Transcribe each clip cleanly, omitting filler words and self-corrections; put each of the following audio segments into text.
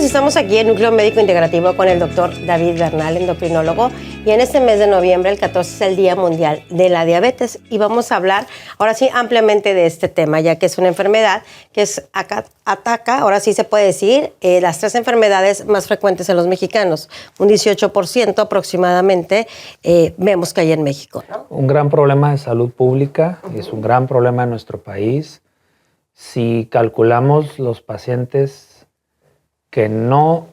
estamos aquí en Núcleo Médico Integrativo con el doctor David Bernal, endocrinólogo, y en este mes de noviembre, el 14, es el Día Mundial de la Diabetes, y vamos a hablar ahora sí ampliamente de este tema, ya que es una enfermedad que ataca, ahora sí se puede decir, las 3 enfermedades más frecuentes en los mexicanos, un 18% aproximadamente, vemos que hay en México, ¿no? Un gran problema de salud pública, es un gran problema en nuestro país. Si calculamos los pacientes que no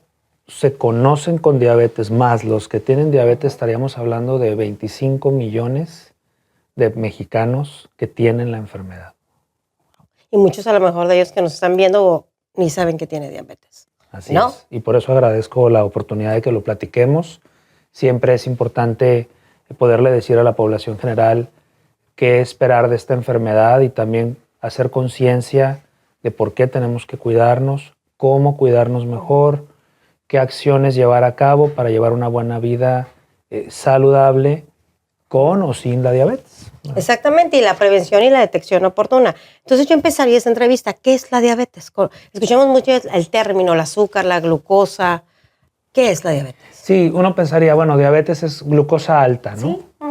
se conocen con diabetes más los que tienen diabetes, estaríamos hablando de 25 millones de mexicanos que tienen la enfermedad. Y muchos a lo mejor de ellos que nos están viendo ni saben que tiene diabetes. Así ¿no? es. Y por eso agradezco la oportunidad de que lo platiquemos. Siempre es importante poderle decir a la población general qué esperar de esta enfermedad y también hacer conciencia de por qué tenemos que cuidarnos, cómo cuidarnos mejor, qué acciones llevar a cabo para llevar una buena vida saludable con o sin la diabetes. Exactamente, y la prevención y la detección oportuna. Entonces yo empezaría esta entrevista. ¿Qué es la diabetes? Escuchamos mucho el término, el azúcar, la glucosa. ¿Qué es la diabetes? Sí, uno pensaría, bueno, diabetes es glucosa alta, ¿no? Sí.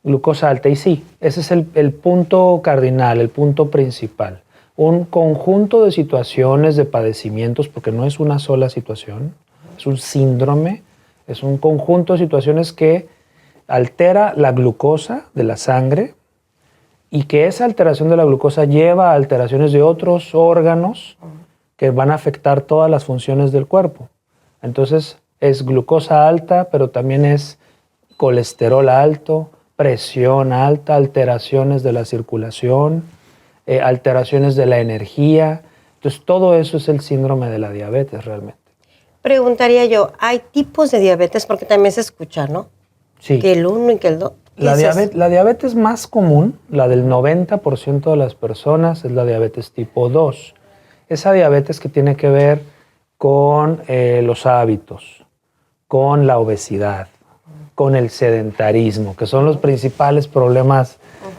Glucosa alta, y sí, ese es el punto cardinal, el punto principal. Un conjunto de situaciones, de padecimientos, porque no es una sola situación, es un síndrome, es un conjunto de situaciones que altera la glucosa de la sangre y que esa alteración de la glucosa lleva a alteraciones de otros órganos que van a afectar todas las funciones del cuerpo. Entonces es glucosa alta, pero también es colesterol alto, presión alta, alteraciones de la circulación, alteraciones de la energía. Entonces todo eso es el síndrome de la diabetes realmente. Preguntaría yo, ¿hay tipos de diabetes? Porque también se escucha, ¿no? Sí. Que el 1 y que el 2. La diabetes más común, la del 90% de las personas, es la diabetes tipo 2. Esa diabetes que tiene que ver con los hábitos, con la obesidad, con el sedentarismo, que son los principales problemas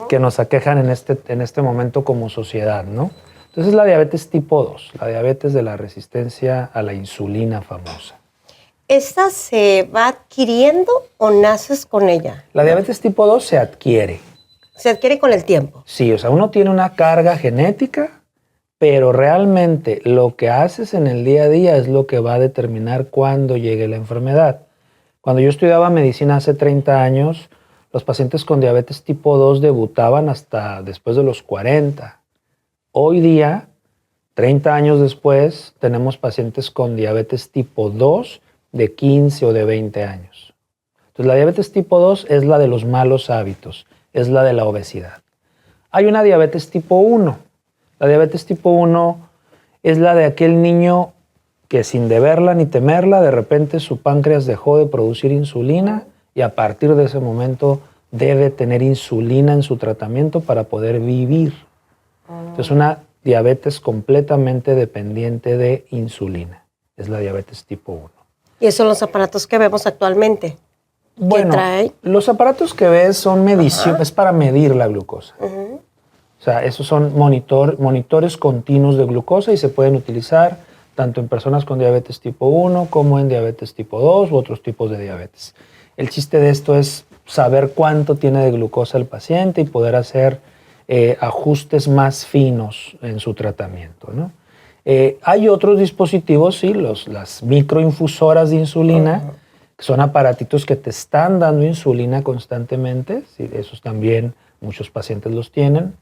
que nos aquejan en este momento como sociedad, ¿no? Entonces la diabetes tipo 2, la diabetes de la resistencia a la insulina famosa. ¿Esta se va adquiriendo o naces con ella? La diabetes tipo 2 se adquiere. Se adquiere con el tiempo. Sí, o sea, uno tiene una carga genética, pero realmente lo que haces en el día a día es lo que va a determinar cuándo llegue la enfermedad. Cuando yo estudiaba medicina hace 30 años, los pacientes con diabetes tipo 2 debutaban hasta después de los 40. Hoy día, 30 años después, tenemos pacientes con diabetes tipo 2 de 15 o de 20 años. Entonces, la diabetes tipo 2 es la de los malos hábitos, es la de la obesidad. Hay una diabetes tipo 1. La diabetes tipo 1 es la de aquel niño que sin deberla ni temerla, de repente su páncreas dejó de producir insulina y a partir de ese momento debe tener insulina en su tratamiento para poder vivir. Es una diabetes completamente dependiente de insulina. Es la diabetes tipo 1. ¿Y esos son los aparatos que vemos actualmente? Bueno, ¿Qué trae? los aparatos que ves son medición, es para medir la glucosa. O sea, esos son monitores continuos de glucosa y se pueden utilizar tanto en personas con diabetes tipo 1 como en diabetes tipo 2 u otros tipos de diabetes. El chiste de esto es saber cuánto tiene de glucosa el paciente y poder hacer ajustes más finos en su tratamiento, ¿no? Hay otros dispositivos, sí, las microinfusoras de insulina, que son aparatitos que te están dando insulina constantemente. Sí, esos también muchos pacientes los tienen.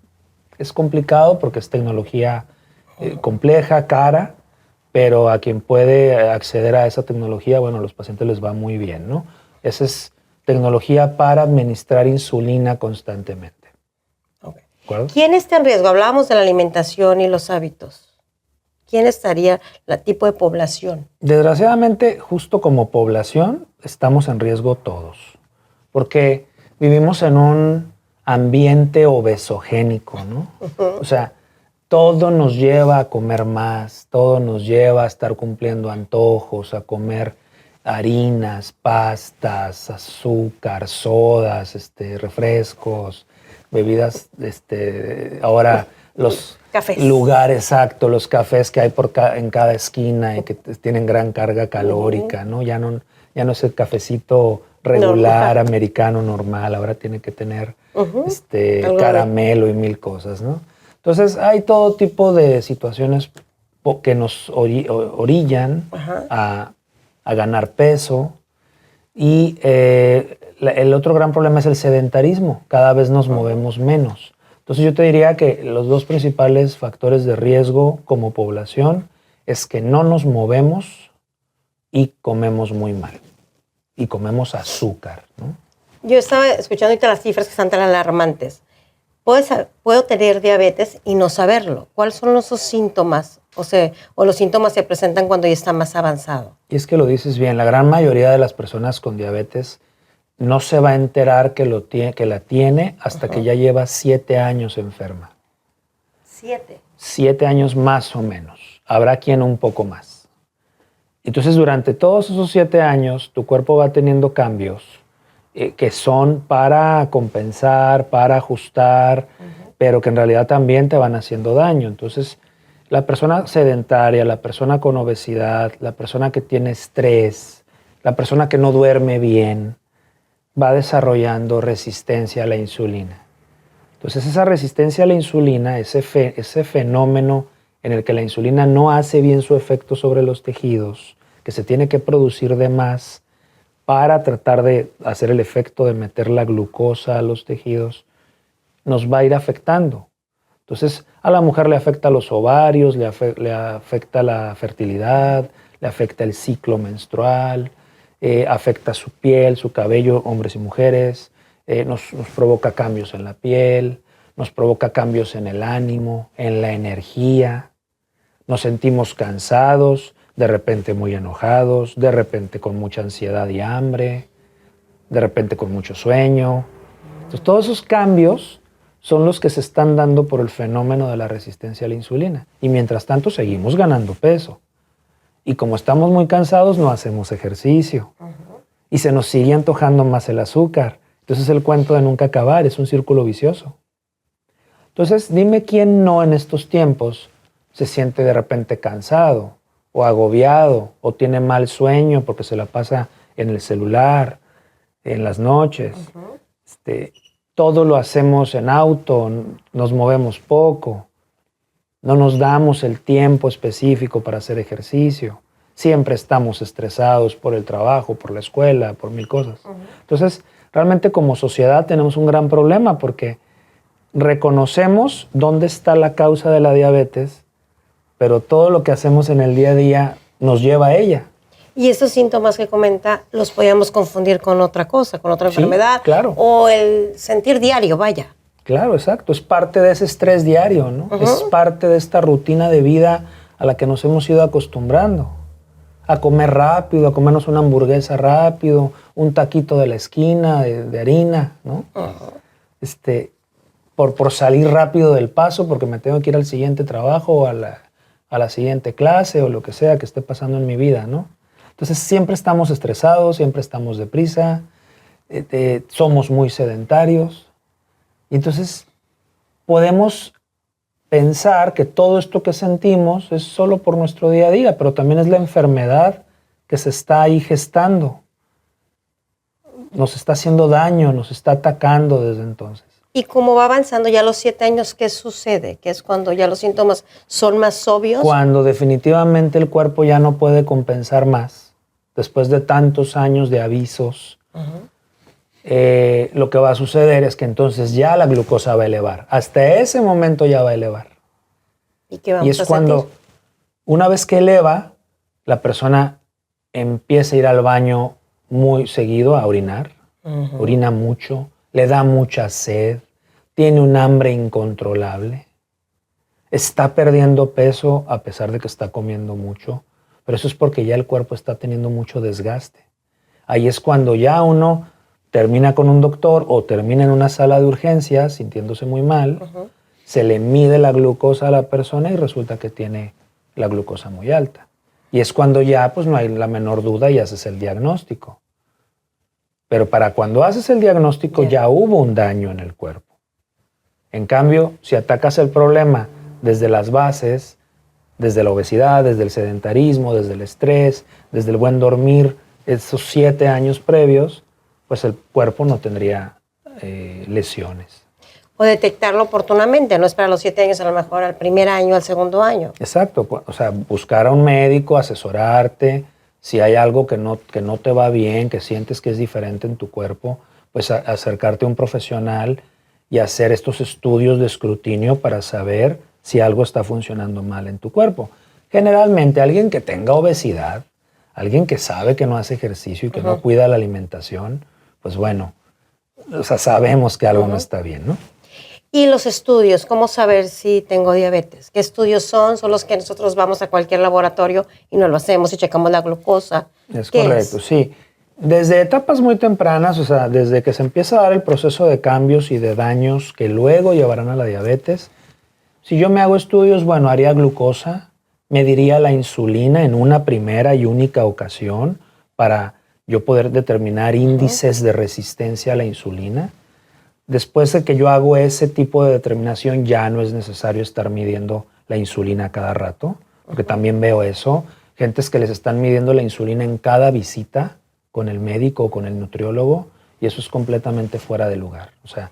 Es complicado porque es tecnología compleja, cara, pero a quien puede acceder a esa tecnología, bueno, a los pacientes les va muy bien, ¿no? Esa es tecnología para administrar insulina constantemente. Okay. ¿De acuerdo? ¿Quién está en riesgo? Hablábamos de la alimentación y los hábitos. ¿Quién estaría, el tipo de población? Desgraciadamente, justo como población, estamos en riesgo todos, porque vivimos en un ambiente obesogénico, ¿no? O sea, todo nos lleva a comer más, todo nos lleva a estar cumpliendo antojos, a comer harinas, pastas, azúcar, sodas, refrescos, bebidas, ahora los cafés. lugares, exacto, los cafés que hay en cada esquina y que tienen gran carga calórica, ¿no? Ya no es el cafecito regular, americano, normal, ahora tiene que tener caramelo y mil cosas, ¿no? Entonces hay todo tipo de situaciones que nos orillan a ganar peso y el otro gran problema es el sedentarismo, cada vez nos movemos menos. Entonces yo te diría que los dos principales factores de riesgo como población es que no nos movemos y comemos muy mal. Y comemos azúcar, ¿no? Yo estaba escuchando ahorita las cifras que están tan alarmantes. Puedo tener diabetes y no saberlo. ¿Cuáles son esos síntomas? O los síntomas se presentan cuando ya está más avanzado. Y es que lo dices bien, la gran mayoría de las personas con diabetes no se va a enterar que la tiene hasta que ya lleva 7 años enferma. 7. 7 años más o menos. Habrá quien un poco más. Entonces, durante todos esos 7 años, tu cuerpo va teniendo cambios que son para compensar, para ajustar, pero que en realidad también te van haciendo daño. Entonces, la persona sedentaria, la persona con obesidad, la persona que tiene estrés, la persona que no duerme bien, va desarrollando resistencia a la insulina. Entonces, esa resistencia a la insulina, ese fenómeno en el que la insulina no hace bien su efecto sobre los tejidos, que se tiene que producir de más para tratar de hacer el efecto de meter la glucosa a los tejidos, nos va a ir afectando. Entonces, a la mujer le afecta los ovarios, le afecta la fertilidad, le afecta el ciclo menstrual, afecta su piel, su cabello, hombres y mujeres, nos provoca cambios en la piel, nos provoca cambios en el ánimo, en la energía, nos sentimos cansados, de repente muy enojados, de repente con mucha ansiedad y hambre, de repente con mucho sueño. Entonces, todos esos cambios son los que se están dando por el fenómeno de la resistencia a la insulina. Y mientras tanto seguimos ganando peso. Y como estamos muy cansados, no hacemos ejercicio. Y se nos sigue antojando más el azúcar. Entonces el cuento de nunca acabar, es un círculo vicioso. Entonces dime quién no en estos tiempos se siente de repente cansado o agobiado o tiene mal sueño porque se la pasa en el celular, en las noches. Todo lo hacemos en auto, nos movemos poco, no nos damos el tiempo específico para hacer ejercicio. Siempre estamos estresados por el trabajo, por la escuela, por mil cosas. Entonces, realmente como sociedad tenemos un gran problema porque reconocemos dónde está la causa de la diabetes, pero todo lo que hacemos en el día a día nos lleva a ella. Y estos síntomas que comenta los podíamos confundir con otra cosa, con otra enfermedad. Claro. O el sentir diario, vaya. Claro, exacto. Es parte de ese estrés diario, ¿no? Es parte de esta rutina de vida a la que nos hemos ido acostumbrando. A comer rápido, a comernos una hamburguesa rápido, un taquito de la esquina de harina, ¿no? Por salir rápido del paso porque me tengo que ir al siguiente trabajo o a la siguiente clase o lo que sea que esté pasando en mi vida, ¿no? Entonces siempre estamos estresados, siempre estamos deprisa, somos muy sedentarios. Y entonces podemos pensar que todo esto que sentimos es solo por nuestro día a día, pero también es la enfermedad que se está ahí gestando. Nos está haciendo daño, nos está atacando desde entonces. Y como va avanzando ya a los 7 años, ¿qué sucede? ¿Qué es cuando ya los síntomas son más obvios? Cuando definitivamente el cuerpo ya no puede compensar más, después de tantos años de avisos, lo que va a suceder es que entonces ya la glucosa va a elevar. Hasta ese momento ya va a elevar. ¿Y qué vamos a sentir? Cuando, una vez que eleva, la persona empieza a ir al baño muy seguido a orinar, orina mucho, le da mucha sed, tiene un hambre incontrolable, está perdiendo peso a pesar de que está comiendo mucho, pero eso es porque ya el cuerpo está teniendo mucho desgaste. Ahí es cuando ya uno termina con un doctor o termina en una sala de urgencias sintiéndose muy mal, se le mide la glucosa a la persona y resulta que tiene la glucosa muy alta. Y es cuando ya pues no hay la menor duda y haces el diagnóstico. Pero para cuando haces el diagnóstico ya hubo un daño en el cuerpo. En cambio, si atacas el problema desde las bases, desde la obesidad, desde el sedentarismo, desde el estrés, desde el buen dormir, esos 7 años previos, pues el cuerpo no tendría lesiones. O detectarlo oportunamente, no esperar los 7 años, a lo mejor al primer año, al segundo año. Exacto, o sea, buscar a un médico, asesorarte, si hay algo que no te va bien, que sientes que es diferente en tu cuerpo, pues acercarte a un profesional y hacer estos estudios de escrutinio para saber si algo está funcionando mal en tu cuerpo. Generalmente alguien que tenga obesidad, alguien que sabe que no hace ejercicio y que no cuida la alimentación, pues bueno, o sea, sabemos que algo no está bien, ¿no? Y los estudios, ¿cómo saber si tengo diabetes? ¿Qué estudios son? Son los que nosotros vamos a cualquier laboratorio y nos lo hacemos y checamos la glucosa. Es correcto, sí. Desde etapas muy tempranas, o sea, desde que se empieza a dar el proceso de cambios y de daños que luego llevarán a la diabetes, si yo me hago estudios, bueno, haría glucosa, mediría la insulina en una primera y única ocasión para yo poder determinar índices de resistencia a la insulina. Después de que yo hago ese tipo de determinación, ya no es necesario estar midiendo la insulina cada rato, porque también veo eso, gentes que les están midiendo la insulina en cada visita con el médico o con el nutriólogo, y eso es completamente fuera de lugar. O sea,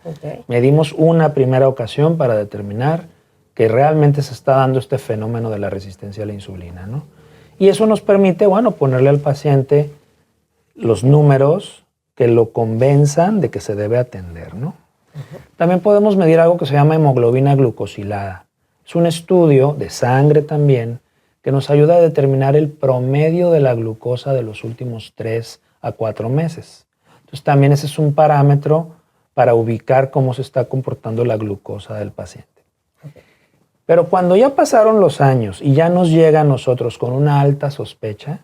medimos una primera ocasión para determinar que realmente se está dando este fenómeno de la resistencia a la insulina, ¿no? Y eso nos permite, bueno, ponerle al paciente los números que lo convenzan de que se debe atender, ¿no? También podemos medir algo que se llama hemoglobina glucosilada. Es un estudio de sangre también que nos ayuda a determinar el promedio de la glucosa de los últimos 3 a 4 meses. Entonces también ese es un parámetro para ubicar cómo se está comportando la glucosa del paciente. Pero cuando ya pasaron los años y ya nos llega a nosotros con una alta sospecha,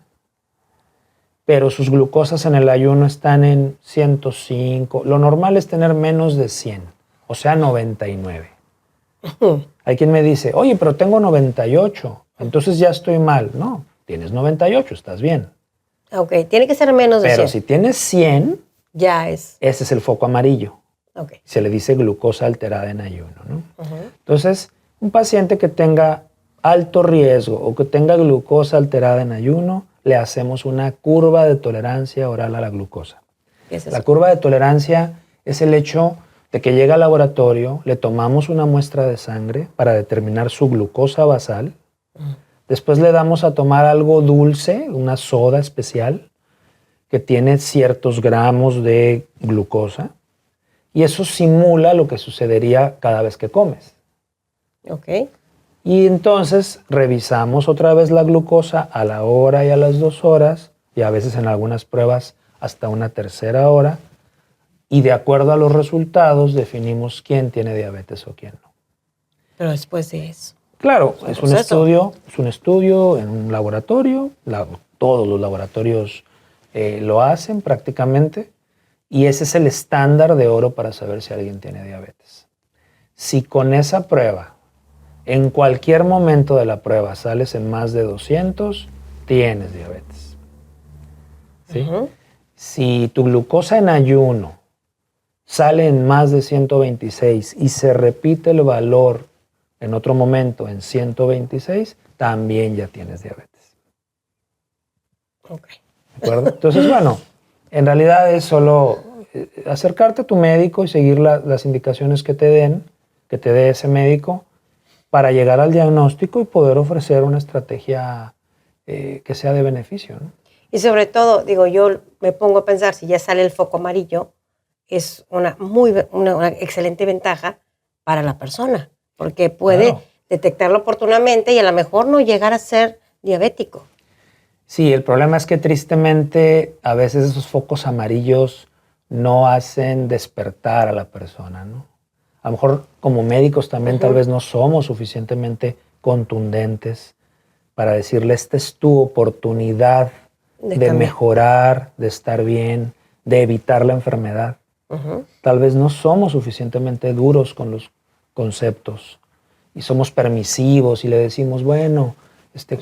pero sus glucosas en el ayuno están en 105. Lo normal es tener menos de 100, o sea, 99. Hay quien me dice, oye, pero tengo 98, entonces ya estoy mal. No, tienes 98, estás bien. Ok, tiene que ser menos de 100. Pero si tienes 100, ya es. Ese es el foco amarillo. Okay. Se le dice glucosa alterada en ayuno, ¿no? Entonces, un paciente que tenga alto riesgo o que tenga glucosa alterada en ayuno, le hacemos una curva de tolerancia oral a la glucosa. ¿Qué es eso? La curva de tolerancia es el hecho de que llega al laboratorio, le tomamos una muestra de sangre para determinar su glucosa basal, después le damos a tomar algo dulce, una soda especial, que tiene ciertos gramos de glucosa, y eso simula lo que sucedería cada vez que comes. Ok. Y entonces revisamos otra vez la glucosa a la hora y a las 2 horas, y a veces en algunas pruebas hasta una tercera hora, y de acuerdo a los resultados definimos quién tiene diabetes o quién no. Pero después de eso. Claro, es un estudio en un laboratorio, todos los laboratorios lo hacen prácticamente, y ese es el estándar de oro para saber si alguien tiene diabetes. Si con esa prueba, en cualquier momento de la prueba sales en más de 200, tienes diabetes. ¿Sí? Si tu glucosa en ayuno sale en más de 126 y se repite el valor en otro momento en 126, también ya tienes diabetes. Ok. ¿De acuerdo? Entonces, bueno, en realidad es solo acercarte a tu médico y seguir las indicaciones que te dé ese médico para llegar al diagnóstico y poder ofrecer una estrategia que sea de beneficio, ¿no? Y sobre todo, digo, yo me pongo a pensar, si ya sale el foco amarillo, es una excelente ventaja para la persona, porque puede detectarlo oportunamente y a lo mejor no llegar a ser diabético. Sí, el problema es que tristemente a veces esos focos amarillos no hacen despertar a la persona, ¿no? A lo mejor como médicos también tal vez no somos suficientemente contundentes para decirle, esta es tu oportunidad de mejorar, de estar bien, de evitar la enfermedad. Tal vez no somos suficientemente duros con los conceptos y somos permisivos y le decimos, bueno,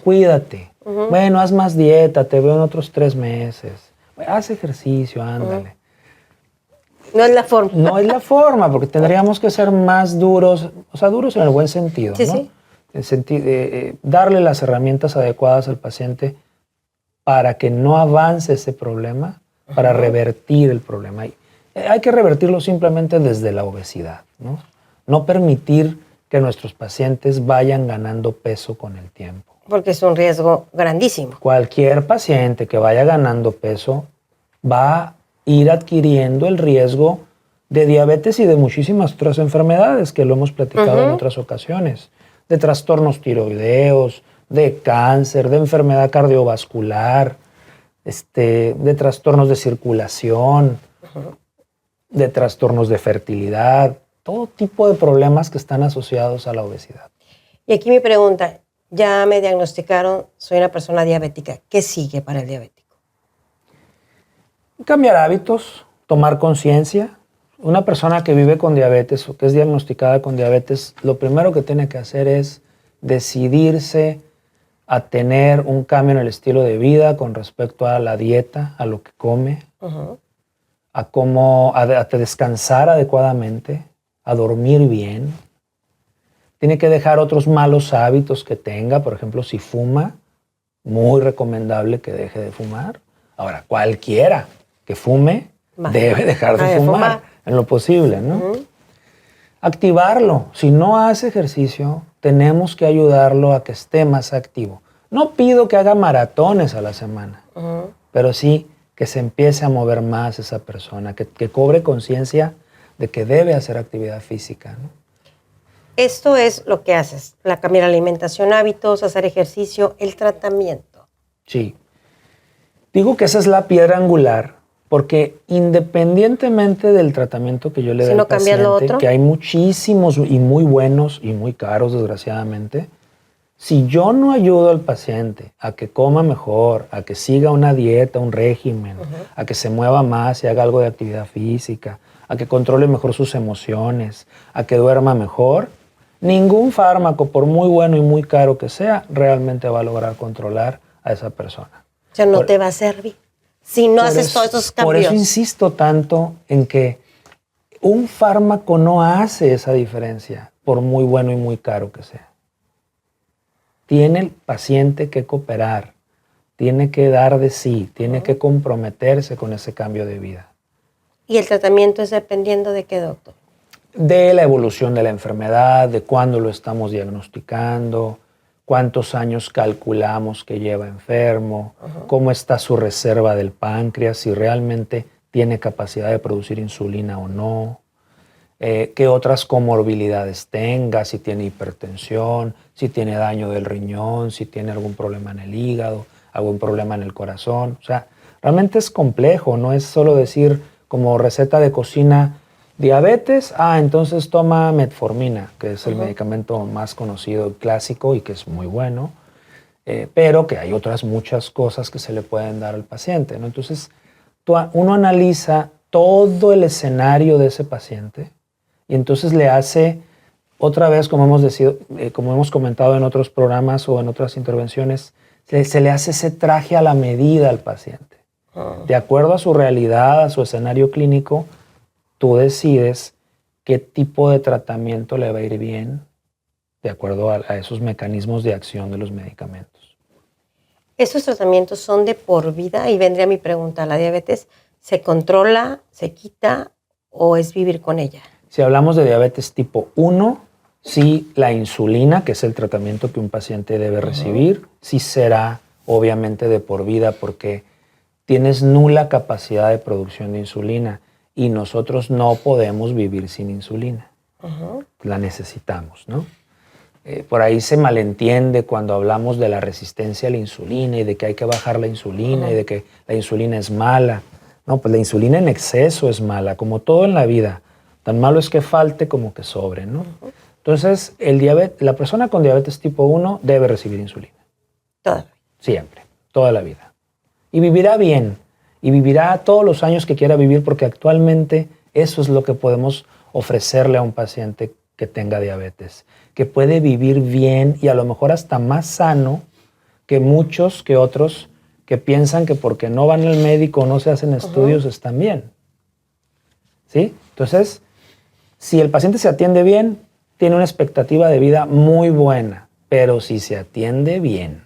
cuídate, bueno, haz más dieta, te veo en otros 3 meses, haz ejercicio, ándale. No es la forma. No es la forma, porque tendríamos que ser más duros, o sea, duros en el buen sentido, Sí, ¿no? sí. Darle las herramientas adecuadas al paciente para que no avance ese problema, para revertir el problema. Hay que revertirlo simplemente desde la obesidad, ¿no? No permitir que nuestros pacientes vayan ganando peso con el tiempo. Porque es un riesgo grandísimo. Cualquier paciente que vaya ganando peso va a ir adquiriendo el riesgo de diabetes y de muchísimas otras enfermedades que lo hemos platicado en otras ocasiones, de trastornos tiroideos, de cáncer, de enfermedad cardiovascular, de trastornos de circulación, de trastornos de fertilidad, todo tipo de problemas que están asociados a la obesidad. Y aquí mi pregunta, ya me diagnosticaron, soy una persona diabética. ¿Qué sigue para el diabético? Cambiar hábitos, tomar conciencia. Una persona que vive con diabetes o que es diagnosticada con diabetes, lo primero que tiene que hacer es decidirse a tener un cambio en el estilo de vida con respecto a la dieta, a lo que come, a descansar adecuadamente, a dormir bien. Tiene que dejar otros malos hábitos que tenga, por ejemplo, si fuma, muy recomendable que deje de fumar. Ahora, cualquiera que fume debe dejar de fumar en lo posible, ¿no? Activarlo. Si no hace ejercicio, tenemos que ayudarlo a que esté más activo. No pido que haga maratones a la semana, pero sí que se empiece a mover más esa persona, que cobre conciencia de que debe hacer actividad física, ¿no? Esto es lo que haces, cambiar la alimentación, hábitos, hacer ejercicio, el tratamiento. Sí. Digo que esa es la piedra angular, porque independientemente del tratamiento que yo le dé al paciente, que hay muchísimos y muy buenos y muy caros, desgraciadamente, si yo no ayudo al paciente a que coma mejor, a que siga una dieta, un régimen, a que se mueva más y haga algo de actividad física, a que controle mejor sus emociones, a que duerma mejor, ningún fármaco, por muy bueno y muy caro que sea, realmente va a lograr controlar a esa persona. O sea, no te va a servir si no haces todos esos cambios. Por eso insisto tanto en que un fármaco no hace esa diferencia, por muy bueno y muy caro que sea. Tiene el paciente que cooperar, tiene que dar de sí, tiene que comprometerse con ese cambio de vida. ¿Y el tratamiento es dependiendo de qué, doctor? De la evolución de la enfermedad, de cuándo lo estamos diagnosticando, cuántos años calculamos que lleva enfermo, cómo está su reserva del páncreas, si realmente tiene capacidad de producir insulina o no, qué otras comorbilidades tenga, si tiene hipertensión, si tiene daño del riñón, si tiene algún problema en el hígado, algún problema en el corazón. O sea, realmente es complejo, no es solo decir como receta de cocina, diabetes, entonces toma metformina, que es el medicamento más conocido, clásico y que es muy bueno, pero que hay otras muchas cosas que se le pueden dar al paciente, ¿no? Entonces, uno analiza todo el escenario de ese paciente y entonces le hace, otra vez, como hemos comentado en otros programas o en otras intervenciones, se le hace ese traje a la medida al paciente. De acuerdo a su realidad, a su escenario clínico, tú decides qué tipo de tratamiento le va a ir bien de acuerdo a esos mecanismos de acción de los medicamentos. ¿Estos tratamientos son de por vida? Y vendría mi pregunta, ¿la diabetes se controla, se quita o es vivir con ella? Si hablamos de diabetes tipo 1, sí, la insulina, que es el tratamiento que un paciente debe recibir, sí será obviamente de por vida porque tienes nula capacidad de producción de insulina. Y nosotros no podemos vivir sin insulina. La necesitamos, ¿no? Por ahí se malentiende cuando hablamos de la resistencia a la insulina y de que hay que bajar la insulina y de que la insulina es mala. No, pues la insulina en exceso es mala, como todo en la vida. Tan malo es que falte como que sobre, ¿no? Entonces, la persona con diabetes tipo 1 debe recibir insulina. Toda la vida. Siempre, toda la vida. Y vivirá bien. Y vivirá todos los años que quiera vivir porque actualmente eso es lo que podemos ofrecerle a un paciente que tenga diabetes, que puede vivir bien y a lo mejor hasta más sano que muchos que otros que piensan que porque no van al médico o no se hacen estudios están bien. ¿sí? Entonces, si el paciente se atiende bien, tiene una expectativa de vida muy buena, pero si se atiende bien,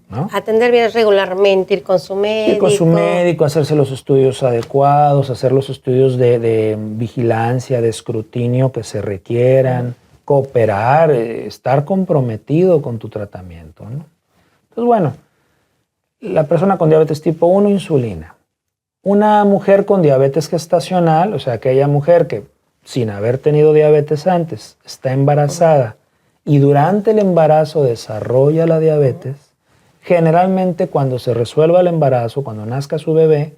¿no? Atender bien regularmente, ir con su médico. Ir con su médico, hacerse los estudios adecuados, hacer los estudios de vigilancia, de escrutinio que se requieran, cooperar, estar comprometido con tu tratamiento, ¿no? Entonces, bueno, la persona con diabetes tipo 1, insulina. Una mujer con diabetes gestacional, o sea, aquella mujer que sin haber tenido diabetes antes está embarazada y durante el embarazo desarrolla la diabetes, generalmente cuando se resuelva el embarazo, cuando nazca su bebé,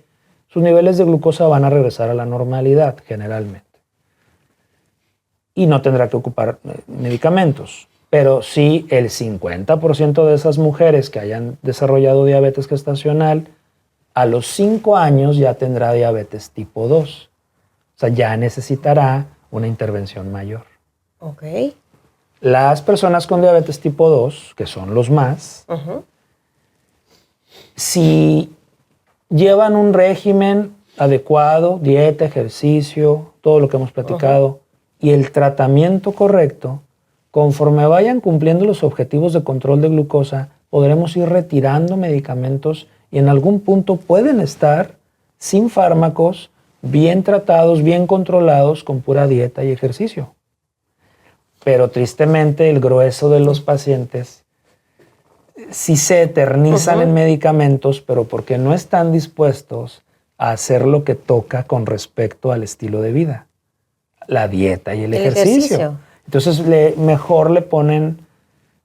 sus niveles de glucosa van a regresar a la normalidad, generalmente. Y no tendrá que ocupar medicamentos. Pero sí, el 50% de esas mujeres que hayan desarrollado diabetes gestacional, a los 5 años ya tendrá diabetes tipo 2. O sea, ya necesitará una intervención mayor. Ok. Las personas con diabetes tipo 2, que son los más, si llevan un régimen adecuado, dieta, ejercicio, todo lo que hemos platicado, y el tratamiento correcto, conforme vayan cumpliendo los objetivos de control de glucosa, podremos ir retirando medicamentos y en algún punto pueden estar sin fármacos, bien tratados, bien controlados, con pura dieta y ejercicio. Pero tristemente el grueso de los pacientes sí se eternizan en medicamentos, pero porque no están dispuestos a hacer lo que toca con respecto al estilo de vida, la dieta y el ejercicio. Entonces mejor le ponen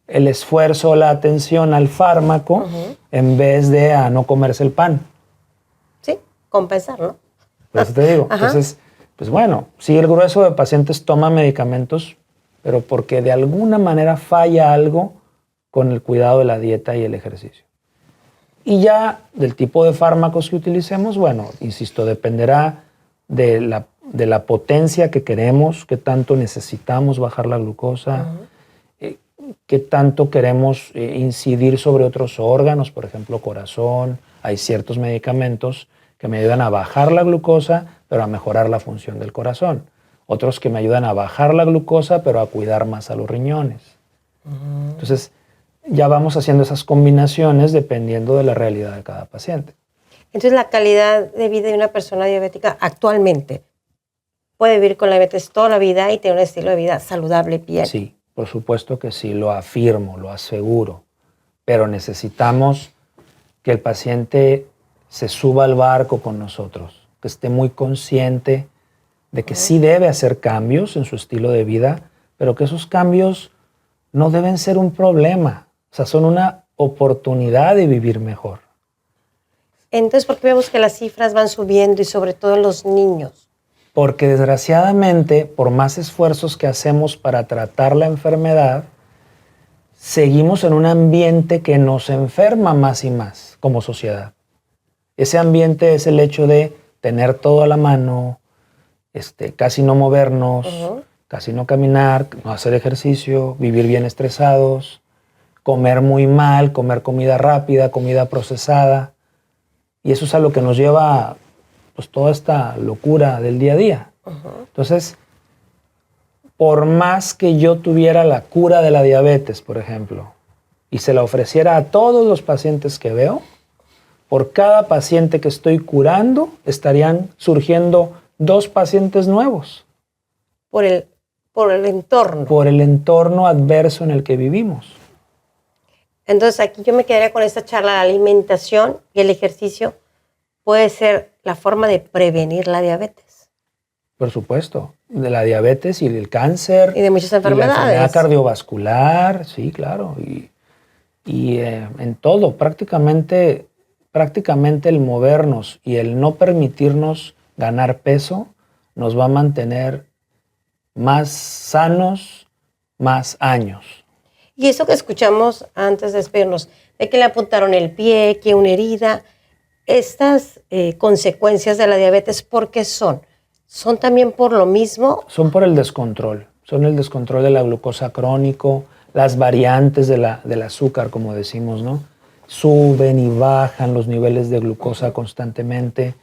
el esfuerzo, la atención al fármaco en vez de a no comerse el pan. Sí, compensar, ¿no? Por eso te digo. Entonces, pues bueno, sí, el grueso de pacientes toma medicamentos, pero porque de alguna manera falla algo con el cuidado de la dieta y el ejercicio. Y ya del tipo de fármacos que utilicemos, bueno, insisto, dependerá de la potencia que queremos, qué tanto necesitamos bajar la glucosa, qué tanto queremos incidir sobre otros órganos, por ejemplo, corazón. Hay ciertos medicamentos que me ayudan a bajar la glucosa, pero a mejorar la función del corazón. Otros que me ayudan a bajar la glucosa, pero a cuidar más a los riñones. Entonces, ya vamos haciendo esas combinaciones dependiendo de la realidad de cada paciente. Entonces, la calidad de vida de una persona diabética actualmente puede vivir con la diabetes toda la vida y tener un estilo de vida saludable, bien. Sí, por supuesto que sí, lo afirmo, lo aseguro. Pero necesitamos que el paciente se suba al barco con nosotros, que esté muy consciente de que sí debe hacer cambios en su estilo de vida, pero que esos cambios no deben ser un problema. O sea, son una oportunidad de vivir mejor. Entonces, ¿por qué vemos que las cifras van subiendo y sobre todo en los niños? Porque desgraciadamente, por más esfuerzos que hacemos para tratar la enfermedad, seguimos en un ambiente que nos enferma más y más como sociedad. Ese ambiente es el hecho de tener todo a la mano, casi no movernos, casi no caminar, no hacer ejercicio, vivir bien estresados, comer muy mal, comer comida rápida, comida procesada. Y eso es a lo que nos lleva pues, toda esta locura del día a día. Entonces, por más que yo tuviera la cura de la diabetes, por ejemplo, y se la ofreciera a todos los pacientes que veo, por cada paciente que estoy curando, estarían surgiendo 2 pacientes nuevos. Por el entorno. Por el entorno adverso en el que vivimos. Entonces, aquí yo me quedaría con esta charla. La alimentación y el ejercicio puede ser la forma de prevenir la diabetes. Por supuesto. De la diabetes y del cáncer. Y de muchas enfermedades. Y la enfermedad cardiovascular, sí, claro. Y en todo, prácticamente el movernos y el no permitirnos ganar peso nos va a mantener más sanos, más años. Y eso que escuchamos antes de despedirnos, de que le apuntaron el pie, que una herida, estas consecuencias de la diabetes, ¿por qué son? ¿Son también por lo mismo? Son por el descontrol. Son el descontrol de la glucosa crónico, las variantes del azúcar, como decimos, ¿no? Suben y bajan los niveles de glucosa constantemente.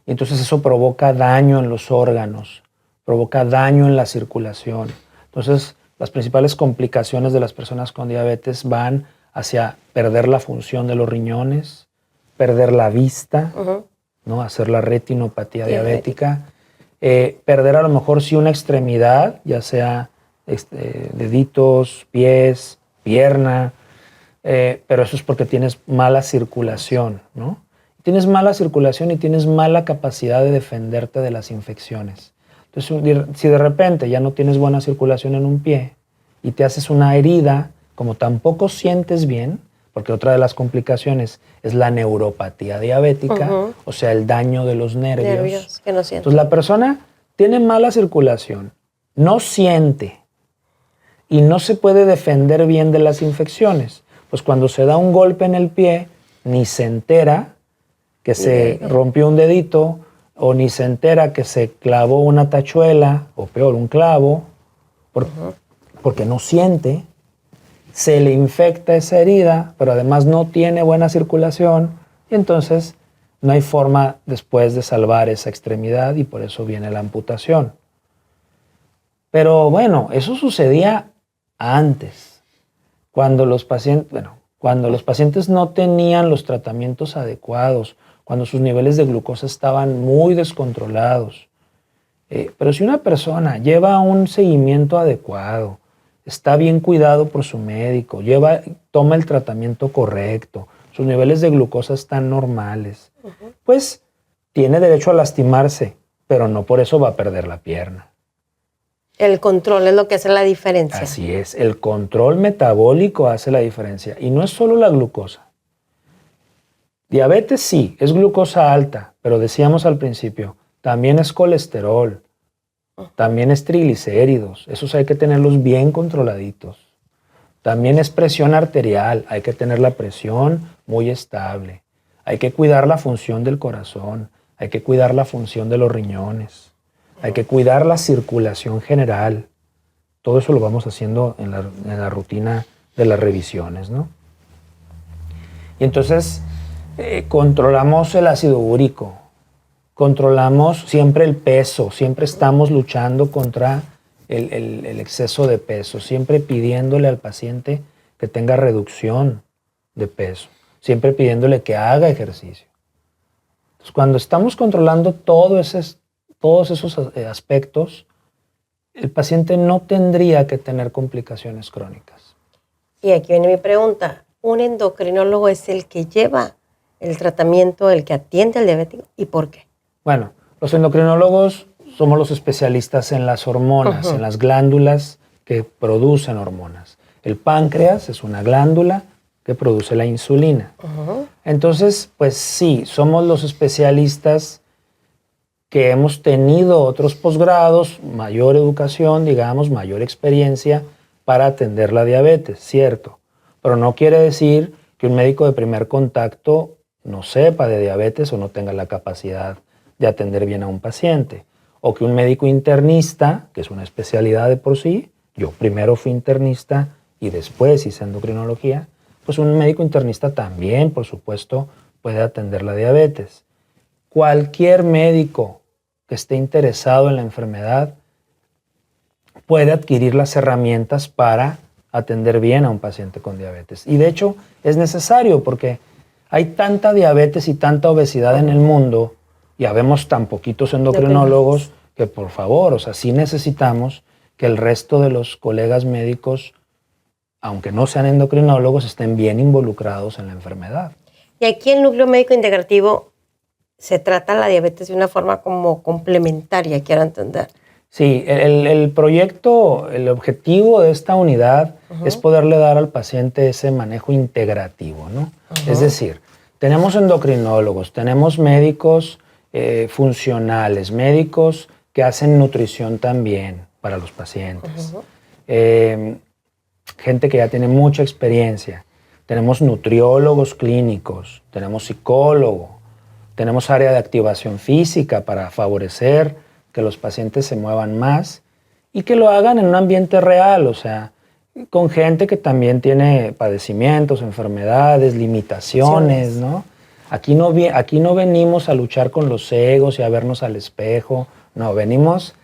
Y entonces eso provoca daño en los órganos, provoca daño en la circulación. Entonces, las principales complicaciones de las personas con diabetes van hacia perder la función de los riñones, perder la vista, ¿no? Hacer la retinopatía diabética, perder a lo mejor sí una extremidad, ya sea deditos, pies, pierna, pero eso es porque tienes mala circulación, ¿no? Tienes mala circulación y tienes mala capacidad de defenderte de las infecciones. Entonces, si de repente ya no tienes buena circulación en un pie y te haces una herida, como tampoco sientes bien, porque otra de las complicaciones es la neuropatía diabética, o sea, el daño de los nervios. Que no sienten. Entonces, la persona tiene mala circulación, no siente y no se puede defender bien de las infecciones. Pues cuando se da un golpe en el pie, ni se entera que se rompió un dedito, o ni se entera que se clavó una tachuela, o peor, un clavo, porque no siente, se le infecta esa herida, pero además no tiene buena circulación, y entonces no hay forma después de salvar esa extremidad, y por eso viene la amputación. Pero bueno, eso sucedía antes, cuando los pacientes no tenían los tratamientos adecuados, cuando sus niveles de glucosa estaban muy descontrolados. Pero si una persona lleva un seguimiento adecuado, está bien cuidado por su médico, toma el tratamiento correcto, sus niveles de glucosa están normales, pues tiene derecho a lastimarse, pero no por eso va a perder la pierna. El control es lo que hace la diferencia. Así es, el control metabólico hace la diferencia. Y no es solo la glucosa. Diabetes sí, es glucosa alta, pero decíamos al principio, también es colesterol, también es triglicéridos, esos hay que tenerlos bien controladitos. También es presión arterial, hay que tener la presión muy estable. Hay que cuidar la función del corazón, hay que cuidar la función de los riñones, hay que cuidar la circulación general. Todo eso lo vamos haciendo en la rutina de las revisiones, ¿no? Y entonces controlamos el ácido úrico, controlamos siempre el peso, siempre estamos luchando contra el exceso de peso, siempre pidiéndole al paciente que tenga reducción de peso, siempre pidiéndole que haga ejercicio. Entonces, cuando estamos controlando todos esos aspectos, el paciente no tendría que tener complicaciones crónicas. Y aquí viene mi pregunta. ¿Un endocrinólogo es el que lleva el tratamiento, el que atiende al diabético? ¿Y por qué? Bueno, los endocrinólogos somos los especialistas en las hormonas, en las glándulas que producen hormonas. El páncreas es una glándula que produce la insulina. Entonces, pues sí, somos los especialistas que hemos tenido otros posgrados, mayor educación, digamos, mayor experiencia para atender la diabetes, cierto. Pero no quiere decir que un médico de primer contacto no sepa de diabetes o no tenga la capacidad de atender bien a un paciente. O que un médico internista, que es una especialidad de por sí, yo primero fui internista y después hice endocrinología, pues un médico internista también, por supuesto, puede atender la diabetes. Cualquier médico que esté interesado en la enfermedad puede adquirir las herramientas para atender bien a un paciente con diabetes. Y de hecho es necesario porque hay tanta diabetes y tanta obesidad en el mundo y habemos tan poquitos endocrinólogos que por favor, o sea, sí necesitamos que el resto de los colegas médicos, aunque no sean endocrinólogos, estén bien involucrados en la enfermedad. Y aquí el núcleo médico integrativo se trata la diabetes de una forma como complementaria, quiero entender. Sí, el proyecto, el objetivo de esta unidad es poderle dar al paciente ese manejo integrativo, ¿no? Es decir, tenemos endocrinólogos, tenemos médicos funcionales, médicos que hacen nutrición también para los pacientes, gente que ya tiene mucha experiencia, tenemos nutriólogos clínicos, tenemos psicólogo, tenemos área de activación física para favorecer que los pacientes se muevan más y que lo hagan en un ambiente real, o sea, con gente que también tiene padecimientos, enfermedades, limitaciones, ¿no? Aquí no venimos a luchar con los egos y a vernos al espejo. No, venimos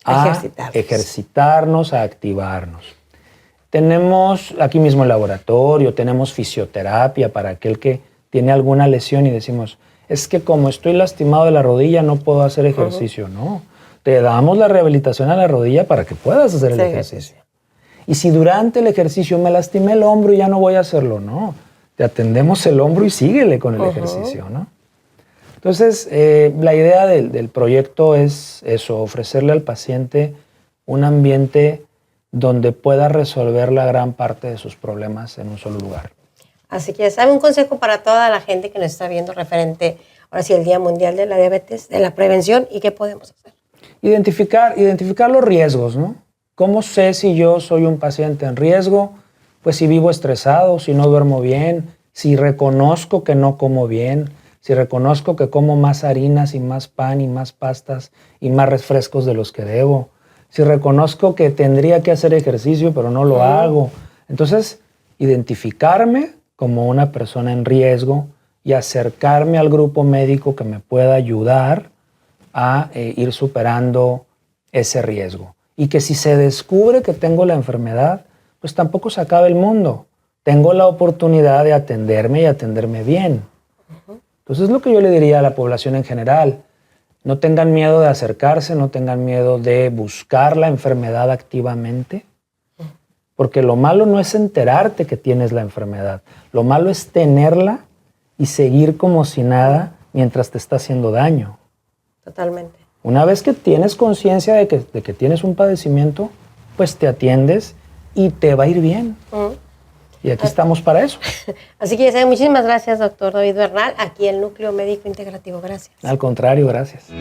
a ejercitarnos, a activarnos. Tenemos aquí mismo el laboratorio, tenemos fisioterapia para aquel que tiene alguna lesión y decimos, es que como estoy lastimado de la rodilla no puedo hacer ejercicio. No, te damos la rehabilitación a la rodilla para que puedas hacer el ejercicio. Y si durante el ejercicio me lastimé el hombro y ya no voy a hacerlo, no. Te atendemos el hombro y síguele con el ejercicio, ¿no? Entonces, la idea del proyecto es eso, ofrecerle al paciente un ambiente donde pueda resolver la gran parte de sus problemas en un solo lugar. Así que ya sabe, un consejo para toda la gente que nos está viendo referente, ahora sí, el Día Mundial de la Diabetes, de la prevención y qué podemos hacer. Identificar los riesgos, ¿no? ¿Cómo sé si yo soy un paciente en riesgo? Pues si vivo estresado, si no duermo bien, si reconozco que no como bien, si reconozco que como más harinas y más pan y más pastas y más refrescos de los que debo, si reconozco que tendría que hacer ejercicio pero no lo hago. Entonces, identificarme como una persona en riesgo y acercarme al grupo médico que me pueda ayudar a ir superando ese riesgo. Y que si se descubre que tengo la enfermedad, pues tampoco se acaba el mundo. Tengo la oportunidad de atenderme y atenderme bien. Entonces es lo que yo le diría a la población en general. No tengan miedo de acercarse, no tengan miedo de buscar la enfermedad activamente, porque lo malo no es enterarte que tienes la enfermedad. Lo malo es tenerla y seguir como si nada mientras te está haciendo daño. Totalmente. Una vez que tienes conciencia de que tienes un padecimiento, pues te atiendes y te va a ir bien. Y aquí estamos para eso. Así que ya saben, muchísimas gracias, doctor David Bernal, aquí en el Núcleo Médico Integrativo. Gracias. Al contrario, gracias.